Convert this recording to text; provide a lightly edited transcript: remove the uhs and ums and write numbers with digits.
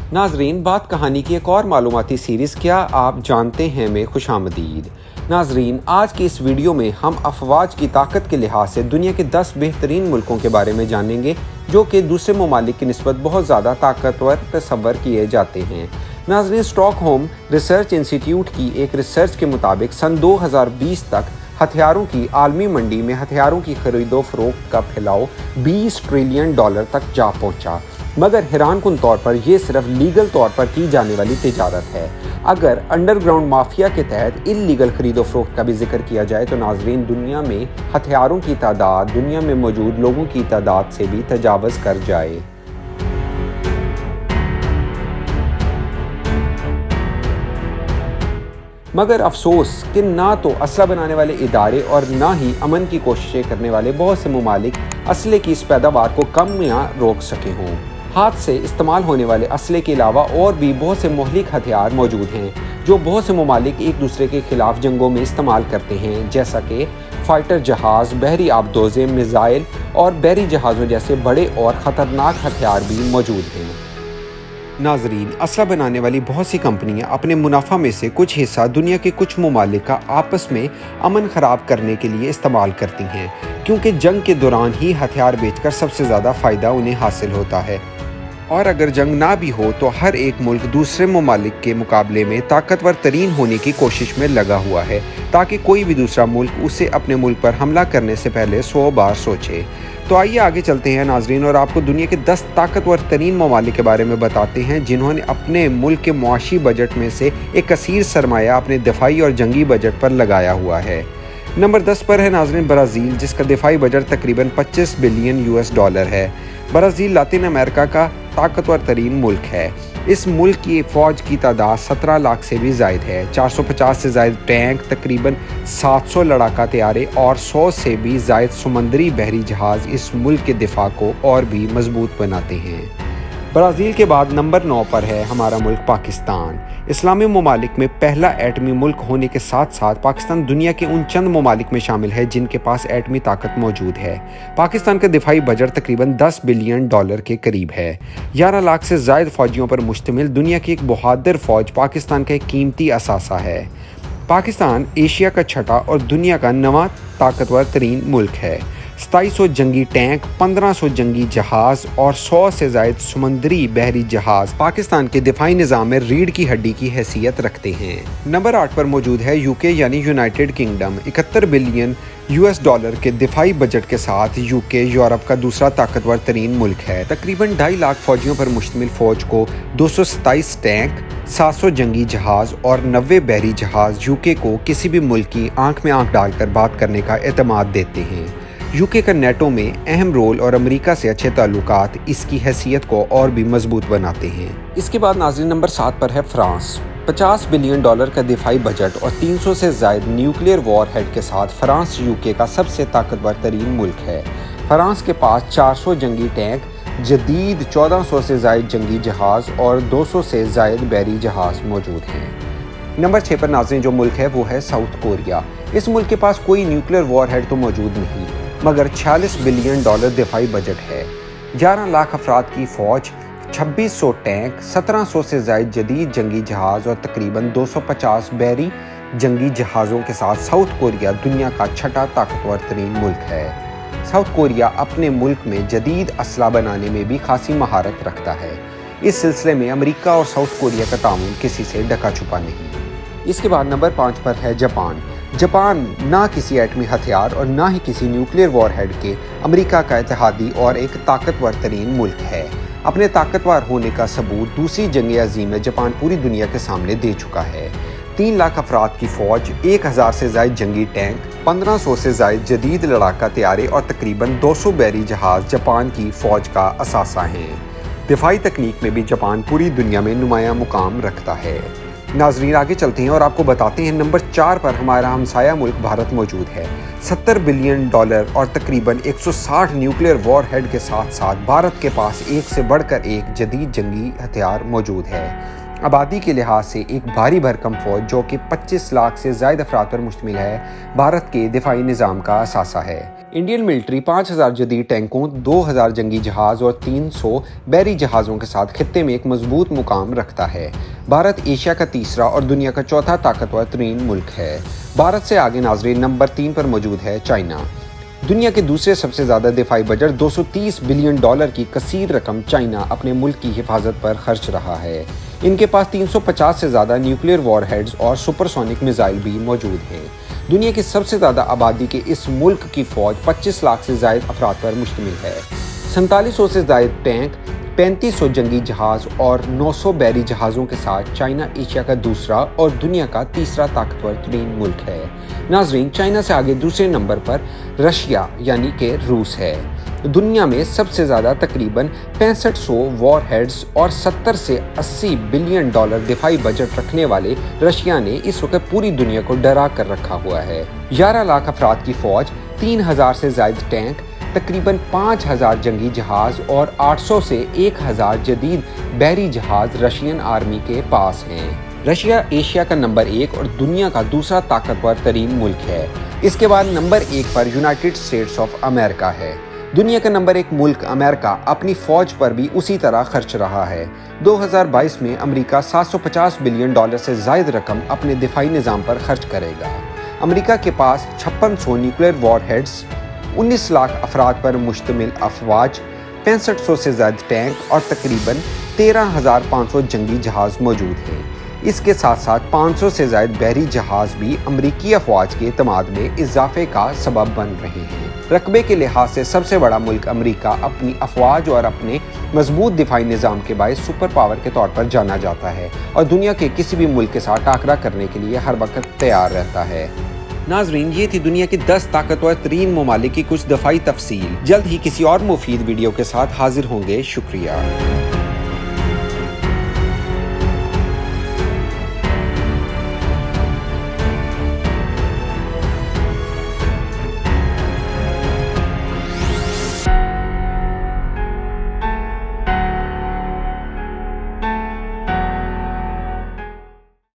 नाजरीन, बात कहानी की एक और मालूमाती सीरीज़ क्या आप जानते हैं में खुशामदीद। नाजरीन, आज की इस वीडियो में हम अफवाज की ताकत के लिहाज से दुनिया के 10 बेहतरीन मुल्कों के बारे में जानेंगे जो कि दूसरे ममालिक की निस्बत बहुत ज़्यादा ताकतवर तस्वर किए जाते हैं। नाजरीन, स्टॉकहोम रिसर्च इंस्टीट्यूट की एक रिसर्च के मुताबिक सन 2020 तक हथियारों की आलमी मंडी में हथियारों की खरीदो फरोख्त का फैलाव $20 ट्रिलियन तक जा पहुंचा, मगर हैरानकुन तौर पर यह सिर्फ लीगल तौर पर की जाने वाली तिजारत है। अगर अंडरग्राउंड माफिया के तहत इल्लीगल खरीदो फरोख्त का भी जिक्र किया जाए तो नाजरीन, दुनिया में हथियारों की तादाद दुनिया में मौजूद लोगों की तादाद से भी तजावज़ कर जाए। मगर अफसोस कि ना तो असला बनाने वाले इदारे और ना ही अमन की कोशिशें करने वाले बहुत से ममालिक असले की इस पैदावार को कम या रोक सके हों। हाथ से इस्तेमाल होने वाले असले के अलावा और भी बहुत से मुहलिक हथियार मौजूद हैं जो बहुत से ममालिक एक दूसरे के खिलाफ जंगों में इस्तेमाल करते हैं, जैसा कि फाइटर जहाज़, बहरी आबदोज़ें, मिसाइल और बहरी जहाज़ों जैसे बड़े और ख़तरनाक हथियार भी मौजूद हैं। नाजरीन, असला बनाने वाली बहुत सी कंपनियां अपने मुनाफा में से कुछ हिस्सा दुनिया के कुछ ममालिक का आपस में अमन ख़राब करने के लिए इस्तेमाल करती हैं, क्योंकि जंग के दौरान ही हथियार बेचकर सबसे ज़्यादा फ़ायदा उन्हें हासिल होता है। और अगर जंग ना भी हो तो हर एक मुल्क दूसरे ममालिक के मुकाबले में ताकतवर तरीन होने की कोशिश में लगा हुआ है, ताकि कोई भी दूसरा मुल्क उसे अपने मुल्क पर हमला करने से पहले 100 बार सोचे। तो आइए आगे चलते हैं नाजरीन, और आपको दुनिया के 10 ताकतवर तरीन ममालिक के बारे में बताते हैं जिन्होंने अपने मुल्क के मुआशी बजट में से एक कसीर सरमाया अपने दिफाई और जंगी बजट पर लगाया हुआ है। नंबर 10 पर है नाजरीन ब्राज़ील, जिसका दिफाई बजट तकरीबन $25 बिलियन है। ब्राज़ील लातिन अमेरिका का ताकतवर तरीन मुल्क है। इस मुल्क की फ़ौज की तादाद 17 लाख से भी ज़ायद है। 450 से ज़ायद टैंक, तकरीबन 700 लड़ाका तैयारे और 100 से भी ज़ायद समुद्री बहरी जहाज़ इस मुल्क के दिफा को और भी मजबूत बनाते हैं। ब्राज़ील के बाद नंबर 9 पर है हमारा मुल्क पाकिस्तान। इस्लामी ममालिक में पहला एटमी मुल्क होने के साथ साथ पाकिस्तान दुनिया के उन चंद ममालिक में शामिल है जिनके पास एटमी ताकत मौजूद है। पाकिस्तान का दिफाई बजट तकरीबन $10 बिलियन के करीब है। 11 लाख से ज़ायद फ़ौजियों पर मुश्तमिल दुनिया की एक बहादुर फ़ौज पाकिस्तान का एक कीमती असासा है। पाकिस्तान एशिया का छठा और दुनिया का 9वां ताकतवर तरीन मुल्क है। 2700 जंगी टैंक, 1500 जंगी जहाज़ और 100 से ज़ायद समुद्री बहरी जहाज़ पाकिस्तान के दिफाई निज़ाम में रीढ़ की हड्डी की हैसियत रखते हैं। नंबर 8 पर मौजूद है यूके यानी यूनाइटेड किंगडम। $71 बिलियन के दिफाई बजट के साथ यूके यूरोप का दूसरा ताकतवर तरीन मुल्क है। तकरीबन 2.5 लाख फ़ौजियों पर मुश्तमिल फ़ौज को 227 टैंक, 700 जंगी जहाज़ और 90 बहरी जहाज़ यूके को किसी भी मुल्क की आंख में आंख डालकर बात करने का एतमाद देते हैं। यूके का नेटो में अहम रोल और अमेरिका से अच्छे ताल्लुकात इसकी हैसियत को और भी मजबूत बनाते हैं। इसके बाद नाज़रीन नंबर 7 पर है फ्रांस। $50 बिलियन का दिफाई बजट और 300 से ज़ायद न्यूक्लियर वॉर हेड के साथ फ्रांस यूके का सबसे ताकतवर तरीन मुल्क है। फ्रांस के पास 400 जंगी टैंक, जदीद 1400 से ज़ायद जंगी जहाज़ और 200 से ज़ायद बहरी जहाज़ मौजूद हैं। नंबर 6 पर नाज़रीन जो मुल्क है वो है साउथ कोरिया। इस मुल्क के पास कोई न्यूक्लियर वॉर हेड तो मौजूद नहीं, मगर $46 बिलियन दिफाई बजट है। 11 लाख अफराद की फ़ौज, 2600 टैंक, 1700 से ज़ायद जदीद जंगी जहाज़ और तकरीबन 250 बहरी जंगी जहाज़ों के साथ साउथ कोरिया दुनिया का छठा ताकतवर तरीन मुल्क है। साउथ कोरिया अपने मुल्क में जदीद असला बनाने में भी खासी महारत रखता है। इस सिलसिले में अमेरिका और साउथ कोरिया का ताउन किसी से ढका छुपा नहीं। इसके बाद नंबर 5 पर है जापान। जापान ना किसी एटमी हथियार और ना ही किसी न्यूक्लियर वॉर हेड के अमेरिका का इत्तेहादी और एक ताकतवर तरीन मुल्क है। अपने ताकतवर होने का सबूत दूसरी जंग अज़ीम में जापान पूरी दुनिया के सामने दे चुका है। 3 लाख अफराद की फ़ौज, 1000 से ज़ायद जंगी टैंक, 1500 से ज़ायद जदीद लड़ाका तैयारे और तकरीबन 200 बहरी जहाज़ जापान की फ़ौज का असासा हैं। दिफाई तकनीक में भी जापान पूरी दुनिया में नुमाया मुकाम रखता है। नाजरीन आगे चलते हैं और आपको बताते हैं नंबर 4 पर हमारा हमसाया मुल्क भारत मौजूद है। $70 बिलियन और तकरीबन 160 न्यूक्लियर वॉर हेड के साथ साथ भारत के पास एक से बढ़कर एक जदीद जंगी हथियार मौजूद है। आबादी के लिहाज से एक भारी भरकम फौज जो कि 25 लाख से ज़ायद अफराद पर मुश्तमिल है, भारत के दिफाई निज़ाम का असासा है। इंडियन मिलिट्री 5000 जदीद टैंकों, 2000 जंगी जहाज़ और 300 बहरी जहाज़ों के साथ खित्ते में एक मजबूत मुकाम रखता है। भारत एशिया का तीसरा और दुनिया का चौथा ताकतवर तरीन मुल्क है। भारत से आगे नाज़रीन नंबर 3 पर मौजूद है चाइना। दुनिया के दूसरे सबसे ज़्यादा दिफाई बजट $230 बिलियन की कसीर रकम चाइना अपने मुल्क की हिफाजत पर खर्च रहा है। इनके पास 350 से ज़्यादा न्यूक्लियर वॉरहेड्स और सुपरसोनिक मिसाइल भी मौजूद हैं। दुनिया की सबसे ज़्यादा आबादी के इस मुल्क की फ़ौज 25 लाख से ज़ायद अफराद पर मुश्तमिल है। 4700 से ज़ायद टैंक, 3500 जंगी जहाज़ और 900 बहरी जहाज़ों के साथ चाइना एशिया का दूसरा और दुनिया का तीसरा ताकतवर तरीन मुल्क है। नाज़रीन, चाइना से आगे दूसरे नंबर पर रशिया यानी कि रूस है। दुनिया में सबसे ज़्यादा तकरीबन 6500 वॉरहेड्स और 70 से 80 बिलियन डॉलर दिफाई बजट रखने वाले रशिया ने इस वक्त पूरी दुनिया को डरा कर रखा हुआ है। 11 लाख अफराद की फ़ौज, 3000 से ज़ायद टैंक, तकरीबन 5000 जंगी जहाज़ और 800 से 1000 जदीद बहरी जहाज़ रशियन आर्मी के पास हैं। रशिया एशिया का नंबर 1 और दुनिया का दूसरा ताकतवर तरीन मुल्क है। इसके बाद नंबर 1 पर यूनाइटेड स्टेट्स ऑफ अमेरिका है। दुनिया का नंबर 1 मुल्क अमेरिका अपनी फ़ौज पर भी उसी तरह खर्च रहा है। 2022 में अमेरिका $750 बिलियन से ज़ायद रकम अपने दिफाई निज़ाम पर खर्च करेगा। अमेरिका के पास 5600 न्यूक्लियर वॉरहेड्स, 19 लाख अफराद पर मुश्तमिल अफवाज, 6500 से ज़ायद टैंक और तकरीबन 13500 जंगी जहाज़ मौजूद हैं। इसके साथ साथ 500 से ज़ायद बहरी जहाज़ भी अमरीकी अफवाज के एतमाद में इजाफे का सबब बन रहे हैं। रकबे के लिहाज से सबसे बड़ा मुल्क अमरीका अपनी अफवाज और अपने मजबूत दिफाई निज़ाम के बायस सुपर पावर के तौर पर जाना जाता है और दुनिया के किसी भी मुल्क के साथ टाकरा करने के लिए हर वक्त तैयार रहता है। नाजरीन, ये थी दुनिया के 10 ताकतवर तरीन ममालिक की कुछ दफाई तफसील। जल्द ही किसी और मुफीद वीडियो के साथ हाजिर होंगे। शुक्रिया।